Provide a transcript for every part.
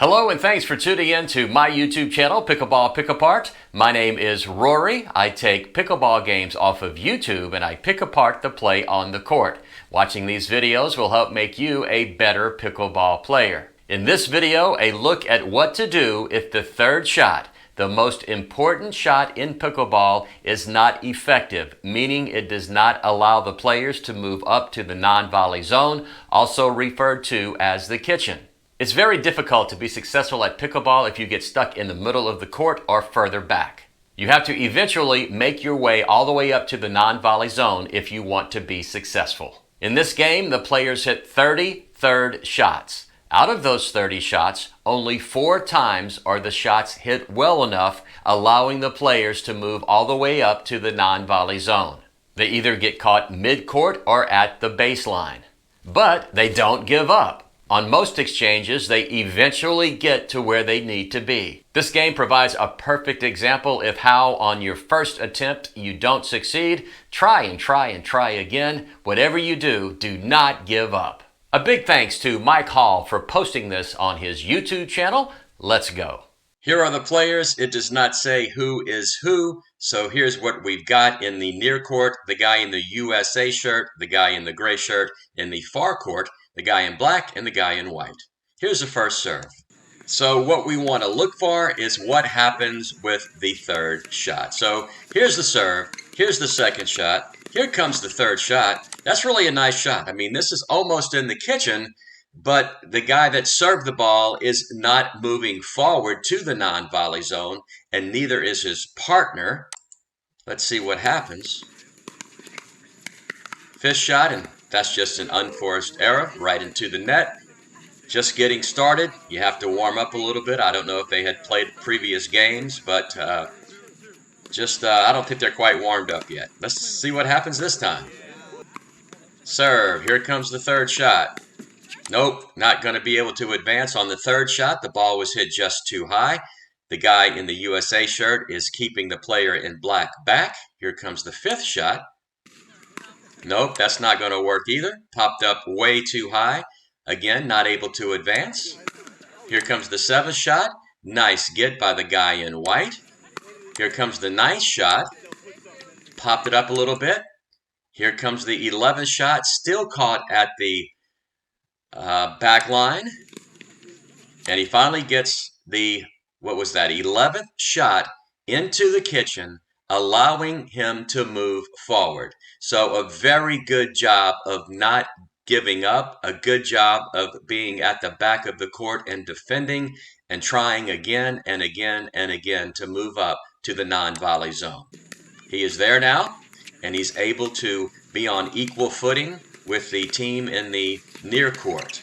Hello and thanks for tuning in to my YouTube channel, Pickleball Pick Apart. My name is Rory. I take pickleball games off of YouTube and I pick apart the play on the court. Watching these videos will help make you a better pickleball player. In this video, a look at what to do if the third shot, the most important shot in pickleball, is not effective, meaning it does not allow the players to move up to the non-volley zone, also referred to as the kitchen. It's very difficult to be successful at pickleball if you get stuck in the middle of the court or further back. You have to eventually make your way all the way up to the non-volley zone if you want to be successful. In this game, the players hit 30 third shots. Out of those 30 shots, only 4 times are the shots hit well enough, allowing the players to move all the way up to the non-volley zone. They either get caught mid-court or at the baseline. But they don't give up. On most exchanges, they eventually get to where they need to be. This game provides a perfect example of how on your first attempt you don't succeed. Try and try and try again. Whatever you do, do not give up. A big thanks to Mike Hall for posting this on his YouTube channel. Let's go. Here are the players. It does not say who is who. So here's what we've got in the near court. The guy in the USA shirt, the guy in the gray shirt. In the far court, the guy in black and the guy in white. Here's the first serve. So what we want to look for is what happens with the third shot. So here's the serve. Here's the second shot. Here comes the third shot. That's really a nice shot. I mean, this is almost in the kitchen, but the guy that served the ball is not moving forward to the non-volley zone, and neither is his partner. Let's see what happens. Fifth shot, and that's just an unforced error right into the net. Just getting started. You have to warm up a little bit. I don't know if they had played previous games, but I don't think they're quite warmed up yet. Let's see what happens this time. Serve. Here comes the third shot. Nope, not going to be able to advance on the third shot. The ball was hit just too high. The guy in the USA shirt is keeping the player in black back. Here comes the fifth shot. Nope, that's not going to work either. Popped up way too high. Again, not able to advance. Here comes the seventh shot. Nice get by the guy in white. Here comes the ninth shot. Popped it up a little bit. Here comes the 11th shot. Still caught at the back line. And he finally gets the, 11th shot into the kitchen, allowing him to move forward. So a very good job of not giving up, a good job of being at the back of the court and defending and trying again and again and again to move up to the non-volley zone. He is there now, and he's able to be on equal footing with the team in the near court.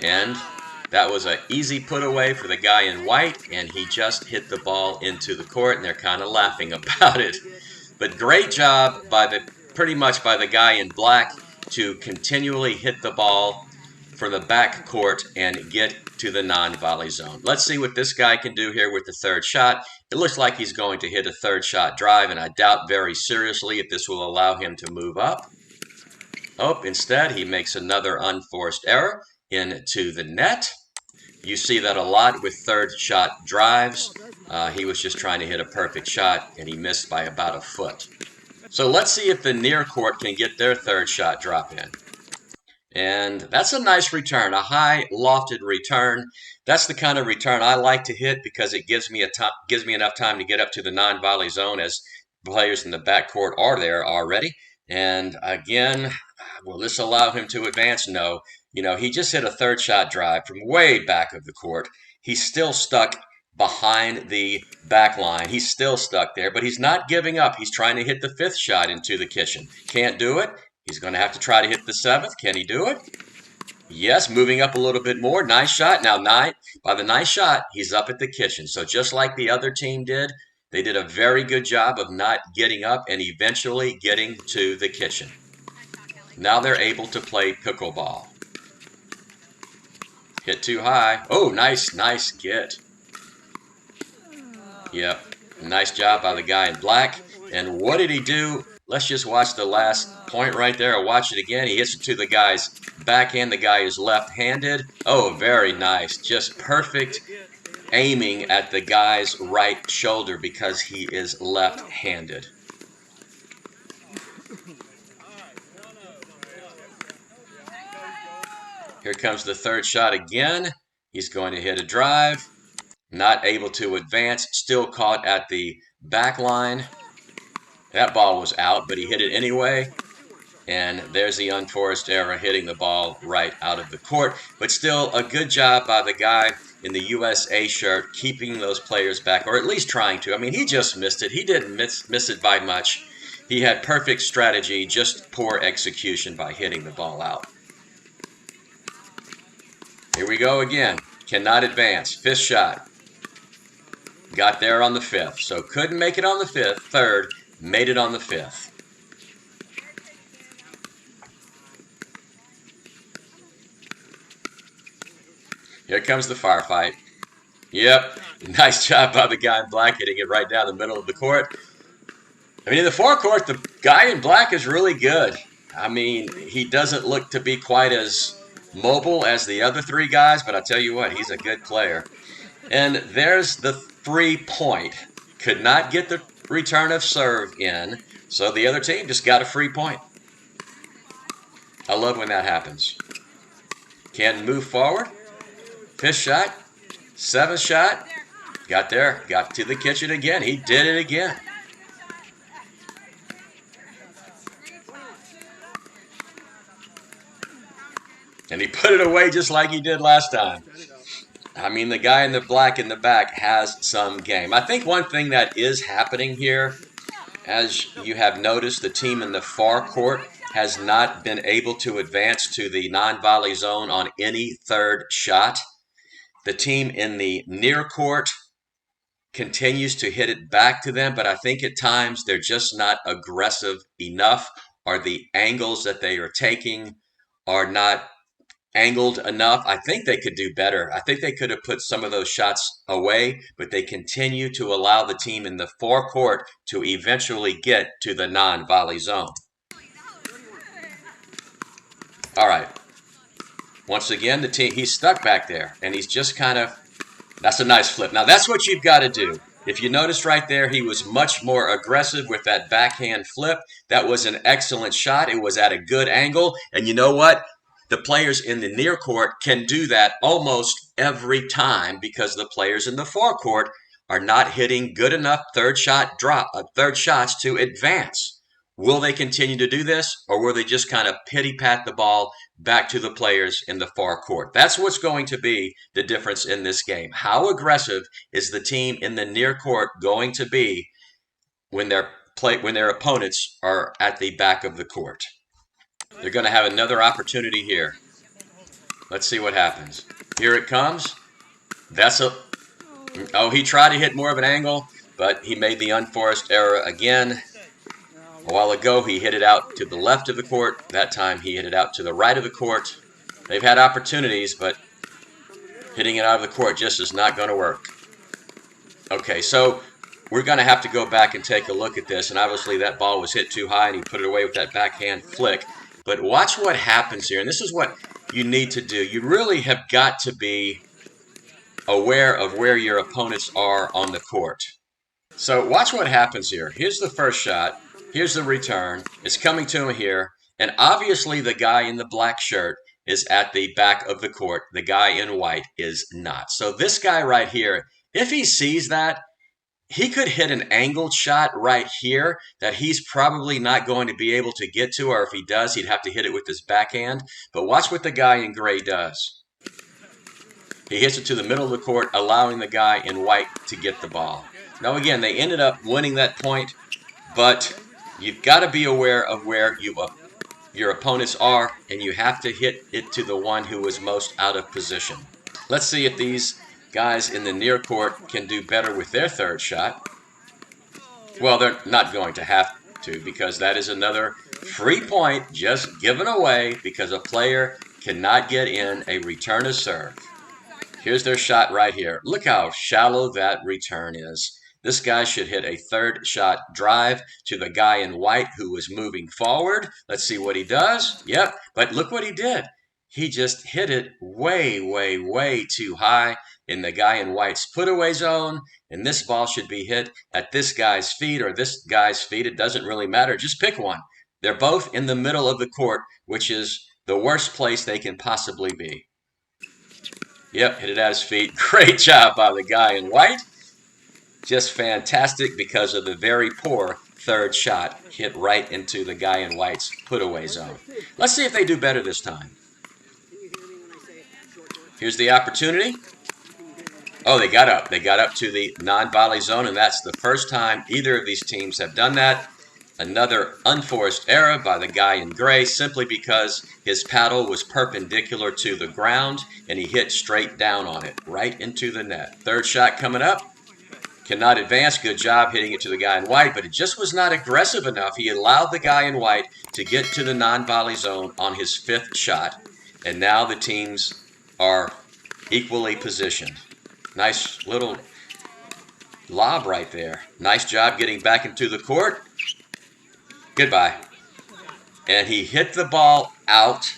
And that was an easy put away for the guy in white, and he just hit the ball into the court, and they're kind of laughing about it. But great job pretty much by the guy in black to continually hit the ball from the back court and get to the non-volley zone. Let's see what this guy can do here with the third shot. It looks like he's going to hit a third shot drive, and I doubt very seriously if this will allow him to move up. Oh, instead he makes another unforced error into the net. You see that a lot with third shot drives. He was just trying to hit a perfect shot, and he missed by about a foot. So let's see if the near court can get their third shot drop in. And that's a nice return, a high lofted return. That's the kind of return I like to hit because it gives me enough time to get up to the non-volley zone as players in the backcourt are there already. And again, will this allow him to advance? No. You know, he just hit a third shot drive from way back of the court. He's still stuck behind the back line. He's still stuck there, but he's not giving up. He's trying to hit the fifth shot into the kitchen. Can't do it. He's going to have to try to hit the seventh. Can he do it? Yes, moving up a little bit more. Nice shot. Now, by the ninth shot, he's up at the kitchen. So just like the other team did, they did a very good job of not getting up and eventually getting to the kitchen. Now they're able to play pickleball. Hit too high. Oh, nice get. Yep, nice job by the guy in black. And what did he do? Let's just watch the last point right there. Watch it again. He hits it to the guy's backhand. The guy is left-handed. Oh, very nice. Just perfect aiming at the guy's right shoulder because he is left-handed. Here comes the third shot again. He's going to hit a drive. Not able to advance. Still caught at the back line. That ball was out, but he hit it anyway. And there's the unforced error, hitting the ball right out of the court. But still a good job by the guy in the USA shirt, keeping those players back, or at least trying to. I mean, he just missed it. He didn't miss it by much. He had perfect strategy, just poor execution by hitting the ball out. Here we go again. Cannot advance. Fifth shot. Got there on the fifth. So couldn't make it on the fifth. Third, made it on the fifth. Here comes the firefight. Yep. Nice job by the guy in black, hitting it right down the middle of the court. I mean, in the forecourt, the guy in black is really good. I mean, he doesn't look to be quite as mobile as the other three guys, but I tell you what, he's a good player. And there's the 3-point. Could not get the return of serve in, so the other team just got a free point. I love when that happens. Can move forward. Fifth shot. Seventh shot. Got there. Got to the kitchen again. He did it again. And he put it away just like he did last time. I mean, the guy in the black in the back has some game. I think one thing that is happening here, as you have noticed, the team in the far court has not been able to advance to the non-volley zone on any third shot. The team in the near court continues to hit it back to them, but I think at times they're just not aggressive enough, or the angles that they are taking are not angled enough. I think they could do better. I think they could have put some of those shots away, but they continue to allow the team in the forecourt to eventually get to the non-volley zone. All right. Once again, the team, he's stuck back there, and he's just kind of, that's a nice flip. Now, that's what you've got to do. If you notice right there, he was much more aggressive with that backhand flip. That was an excellent shot. It was at a good angle, and you know what? The players in the near court can do that almost every time because the players in the forecourt are not hitting good enough third shots to advance. Will they continue to do this, or will they just kind of pity-pat the ball back to the players in the far court? That's what's going to be the difference in this game. How aggressive is the team in the near court going to be when their opponents are at the back of the court? They're going to have another opportunity here. Let's see what happens. Here it comes. He tried to hit more of an angle, but he made the unforced error again. A while ago, he hit it out to the left of the court. That time, he hit it out to the right of the court. They've had opportunities, but hitting it out of the court just is not going to work. Okay, so we're going to have to go back and take a look at this. And obviously, that ball was hit too high, and he put it away with that backhand flick. But watch what happens here, and this is what you need to do. You really have got to be aware of where your opponents are on the court. So watch what happens here. Here's the first shot. Here's the return. It's coming to him here, and obviously the guy in the black shirt is at the back of the court. The guy in white is not. So this guy right here, if he sees that, he could hit an angled shot right here that he's probably not going to be able to get to, or if he does, he'd have to hit it with his backhand. But watch what the guy in gray does. He hits it to the middle of the court, allowing the guy in white to get the ball. Now, again, they ended up winning that point, but you've got to be aware of where your opponents are, and you have to hit it to the one who is most out of position. Let's see if these guys in the near court can do better with their third shot. Well, they're not going to have to, because that is another free point just given away because a player cannot get in a return of serve. Here's their shot right here. Look how shallow that return is. This guy should hit a third shot drive to the guy in white who was moving forward. Let's see what he does. Yep, but look what he did. He just hit it way, way, way too high in the guy in white's put-away zone, and this ball should be hit at this guy's feet or this guy's feet. It doesn't really matter. Just pick one. They're both in the middle of the court, which is the worst place they can possibly be. Yep, hit it at his feet. Great job by the guy in white. Just fantastic because of the very poor third shot hit right into the guy in white's put-away zone. Let's see if they do better this time. Here's the opportunity. Oh, they got up. They got up to the non-volley zone, and that's the first time either of these teams have done that. Another unforced error by the guy in gray simply because his paddle was perpendicular to the ground, and he hit straight down on it, right into the net. Third shot coming up. Cannot advance. Good job hitting it to the guy in white, but it just was not aggressive enough. He allowed the guy in white to get to the non-volley zone on his fifth shot, and now the teams are equally positioned. Nice little lob right there. Nice job getting back into the court. Goodbye. And he hit the ball out.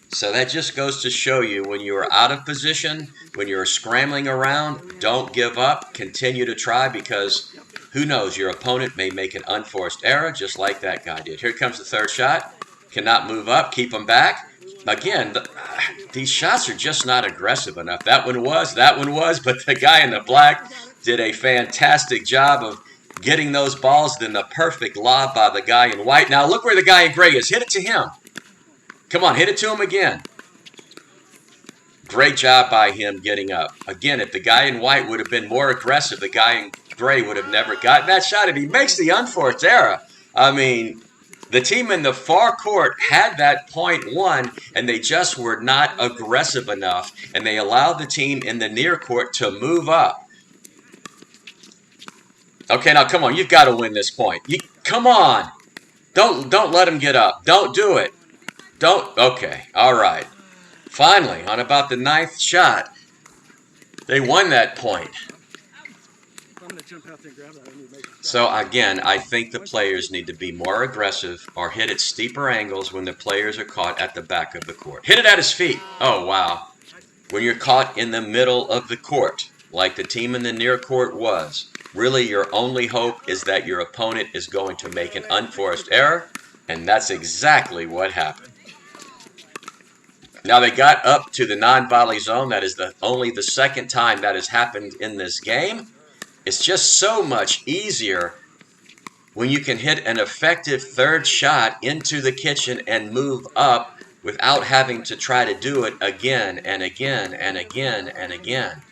So that just goes to show you when you are out of position, when you're scrambling around, don't give up. Continue to try because who knows, your opponent may make an unforced error just like that guy did. Here comes the third shot. Cannot move up. Keep him back. Again, these shots are just not aggressive enough. That one was, but the guy in the black did a fantastic job of getting those balls. Then the perfect lob by the guy in white. Now look where the guy in gray is. Hit it to him. Come on, hit it to him again. Great job by him getting up. Again, if the guy in white would have been more aggressive, the guy in gray would have never gotten that shot. And he makes the unforced error. I mean, the team in the far court had that point won, and they just were not aggressive enough. And they allowed the team in the near court to move up. Okay, now come on. You've got to win this point. Come on. Don't let him get up. Don't do it. Okay, all right. Finally, on about the ninth shot, they won that point. So again, I think the players need to be more aggressive or hit at steeper angles when the players are caught at the back of the court. Hit it at his feet. Oh, wow. When you're caught in the middle of the court, like the team in the near court was, really your only hope is that your opponent is going to make an unforced error, and that's exactly what happened. Now they got up to the non-volley zone. That is only the second time that has happened in this game. It's just so much easier when you can hit an effective third shot into the kitchen and move up without having to try to do it again and again and again and again.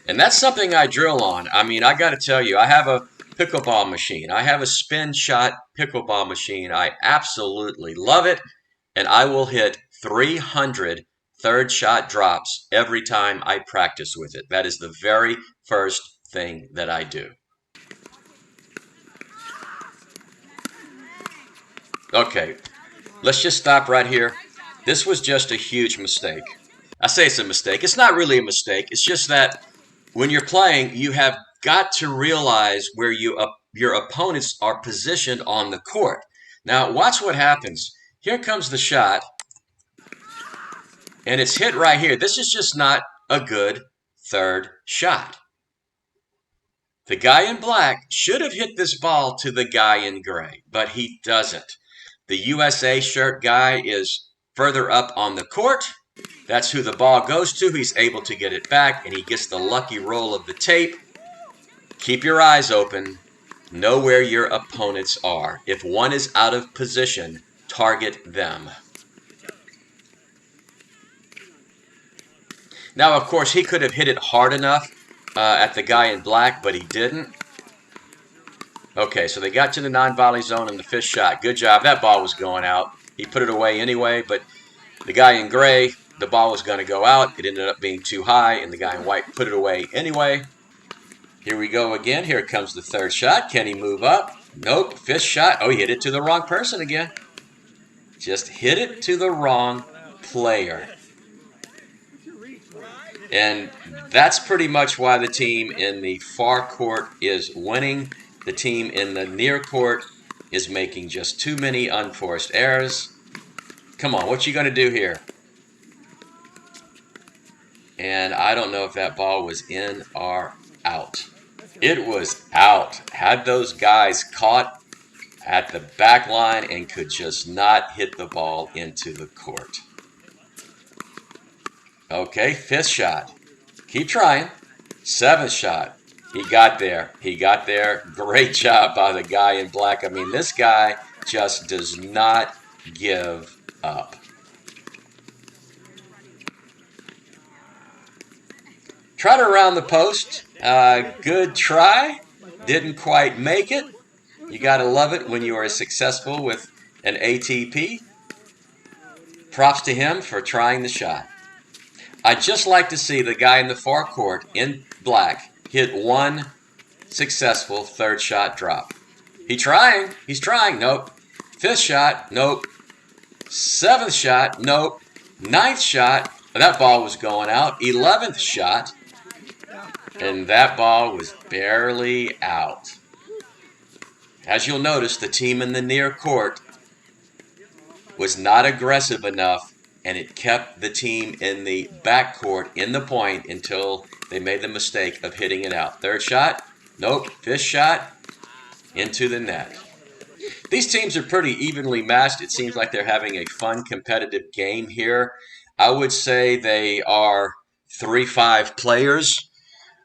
And that's something I drill on. I mean, I got to tell you, I have a pickleball machine. I have a spin shot pickleball machine. I absolutely love it. And I will hit 300 third shot drops every time I practice with it. That is the very first thing that I do. Okay, let's just stop right here. This was just a huge mistake. I say it's a mistake. It's not really a mistake. It's just that when you're playing, you have got to realize where your opponents are positioned on the court. Now, watch what happens. Here comes the shot, and it's hit right here. This is just not a good third shot. The guy in black should have hit this ball to the guy in gray, but he doesn't. The USA shirt guy is further up on the court. That's who the ball goes to. He's able to get it back, and he gets the lucky roll of the tape. Keep your eyes open. Know where your opponents are. If one is out of position, target them. Now, of course, he could have hit it hard enough at the guy in black, but he didn't. Okay, so they got to the non-volley zone in the fifth shot. Good job. That ball was going out. He put it away anyway, but the guy in gray, the ball was going to go out. It ended up being too high, and the guy in white put it away anyway. Here we go again. Here comes the third shot. Can he move up? Nope. Fifth shot. Oh, he hit it to the wrong person again. Just hit it to the wrong player. And that's pretty much why the team in the far court is winning. The team in the near court is making just too many unforced errors. Come on, what you going to do here? And I don't know if that ball was in or out. It was out. Had those guys caught at the back line and could just not hit the ball into the court. Okay, 5th shot. Keep trying. 7th shot. He got there. He got there. Great job by the guy in black. I mean, this guy just does not give up. Try to round the post. Good try. Didn't quite make it. You got to love it when you are successful with an ATP. Props to him for trying the shot. I'd just like to see the guy in the far court in black hit one successful 3rd shot drop. He's trying. Nope. 5th shot. Nope. 7th shot. Nope. 9th shot. That ball was going out. 11th shot. And that ball was barely out. As you'll notice, the team in the near court was not aggressive enough, and it kept the team in the back court in the point until they made the mistake of hitting it out. 3rd shot, nope. 5th shot, into the net. These teams are pretty evenly matched. It seems like they're having a fun, competitive game here. I would say they are 3-5 players.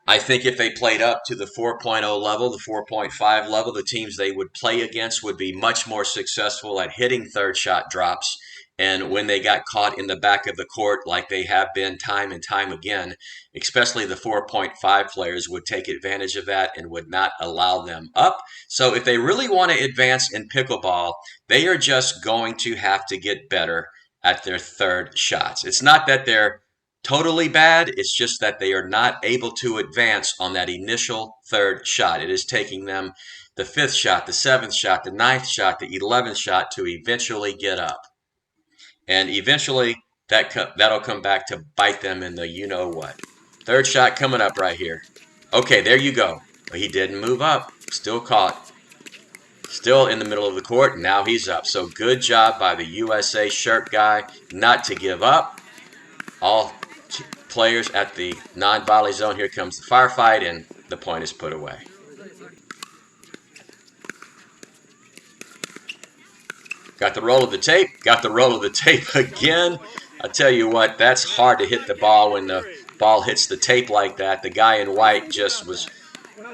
I think if they played up to the 4.0 level, the 4.5 level, the teams they would play against would be much more successful at hitting 3rd shot drops. And when they got caught in the back of the court, like they have been time and time again, especially the 4.5 players would take advantage of that and would not allow them up. So if they really want to advance in pickleball, they are just going to have to get better at their 3rd shots. It's not that they're totally bad. It's just that they are not able to advance on that initial 3rd shot. It is taking them the 5th shot, the 7th shot, the 9th shot, the 11th shot to eventually get up. And eventually that'll come back to bite them in the you-know-what. 3rd shot coming up right here. Okay, there you go. But he didn't move up. Still caught. Still in the middle of the court. Now he's up. So good job by the USA shirt guy not to give up. All players at the non-volley zone. Here comes the firefight, and the point is put away. Got the roll of the tape. Got the roll of the tape again. I tell you what, that's hard to hit the ball when the ball hits the tape like that. The guy in white just was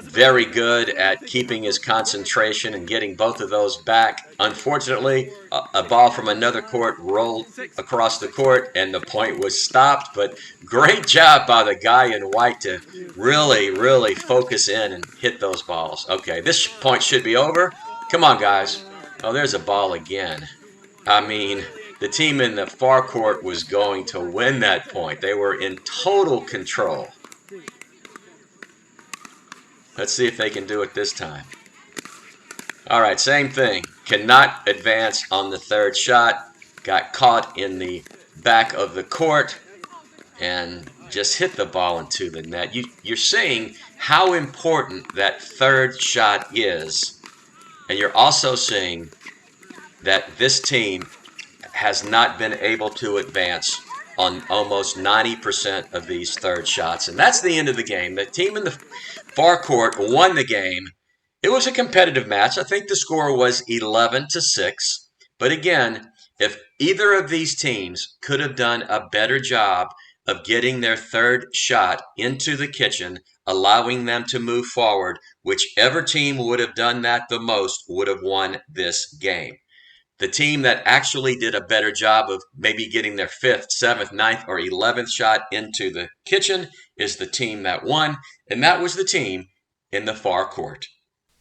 very good at keeping his concentration and getting both of those back. Unfortunately, a ball from another court rolled across the court and the point was stopped. But great job by the guy in white to really, really focus in and hit those balls. Okay, this point should be over. Come on, guys. Oh, there's a ball again. I mean, the team in the far court was going to win that point. They were in total control. Let's see if they can do it this time. All right, same thing. Cannot advance on the 3rd shot. Got caught in the back of the court and just hit the ball into the net. You're seeing how important that 3rd shot is. And you're also seeing that this team has not been able to advance on almost 90% of these 3rd shots. And that's the end of the game. The team in the far court won the game. It was a competitive match. I think the score was 11-6. But again, if either of these teams could have done a better job of getting their 3rd shot into the kitchen, allowing them to move forward, whichever team would have done that the most would have won this game. The team that actually did a better job of maybe getting their 5th, 7th, 9th, or 11th shot into the kitchen is the team that won, and that was the team in the far court.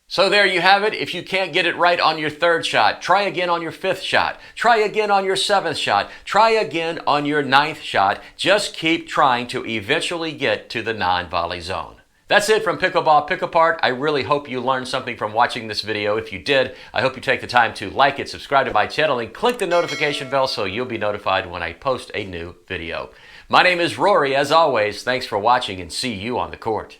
So there you have it. If you can't get it right on your 3rd shot, try again on your 5th shot. Try again on your 7th shot. Try again on your 9th shot. Just keep trying to eventually get to the non-volley zone. That's it from Pickleball Pick Apart. I really hope you learned something from watching this video. If you did, I hope you take the time to like it, subscribe to my channel, and click the notification bell so you'll be notified when I post a new video. My name is Rory. As always, thanks for watching and see you on the court.